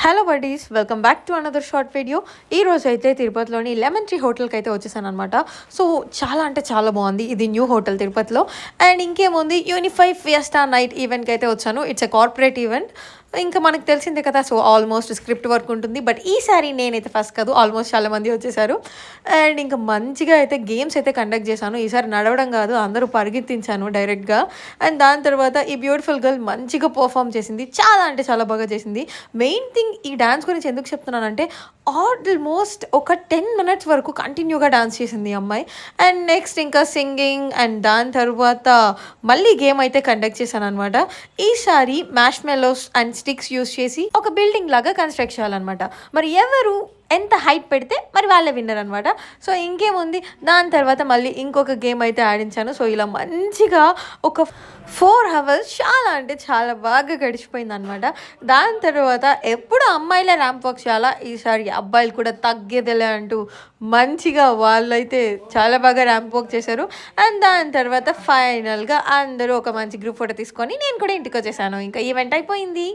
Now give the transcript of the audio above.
Hello buddies, welcome back to another short video. ఈ రోజు అయితే తిరుపతిలోని లెమన్ ట్రీ హోటల్కి అయితే వచ్చేసాను అనమాట. సో చాలా అంటే చాలా బాగుంది. ఇది న్యూ హోటల్ తిరుపతిలో. అండ్ ఇంకేముంది, యూనిఫై ఫియస్టా నైట్ ఈవెంట్కి అయితే వచ్చాను. It's a corporate event. ఇంకా మనకు తెలిసిందే కదా, సో ఆల్మోస్ట్ స్క్రిప్ట్ వర్క్ ఉంటుంది. బట్ ఈసారి నేనైతే ఫస్ట్ కాదు, ఆల్మోస్ట్ చాలామంది వచ్చేసారు. అండ్ ఇంకా మంచిగా అయితే గేమ్స్ అయితే కండక్ట్ చేశాను. ఈసారి నడవడం కాదు, అందరూ పరిగెత్తించాను డైరెక్ట్గా. అండ్ దాని తర్వాత ఈ బ్యూటిఫుల్ గర్ల్ మంచిగా పర్ఫామ్ చేసింది. చాలా అంటే చాలా బాగా చేసింది. మెయిన్ థింగ్, ఈ డాన్స్ గురించి ఎందుకు చెప్తున్నానంటే, ఆల్మోస్ట్ ఒక 10 minutes వరకు కంటిన్యూగా డాన్స్ చేసింది ఈ అమ్మాయి. అండ్ నెక్స్ట్ ఇంకా సింగింగ్, అండ్ దాని తర్వాత మళ్ళీ గేమ్ అయితే కండక్ట్ చేశాను అనమాట. ఈసారి mash mallows and sticks use చేసి ఒక బిల్డింగ్ లాగా కన్స్ట్రక్ట్ చేయాలన్నమాట. మరి ఎవరు ఎంత హైట్ పెడితే మరి వాళ్ళే విన్నర్ అనమాట. సో ఇంకేముంది, దాని తర్వాత మళ్ళీ ఇంకొక గేమ్ అయితే ఆడించాను. సో ఇలా మంచిగా ఒక 4 hours చాలా అంటే చాలా బాగా గడిచిపోయింది అనమాట. దాని తర్వాత ఎప్పుడు అమ్మాయిలే ర్యాంప్ వాక్ చేయాలా, ఈసారి అబ్బాయిలు కూడా తగ్గేదేలే అంటూ మంచిగా వాళ్ళైతే చాలా బాగా ర్యాంప్ వాక్ చేశారు. అండ్ దాని తర్వాత ఫైనల్గా అందరూ ఒక మంచి గ్రూప్ ఫోటో తీసుకొని నేను కూడా ఇంటికి వచ్చేసాను. ఇంకా ఈవెంట్ అయిపోయింది.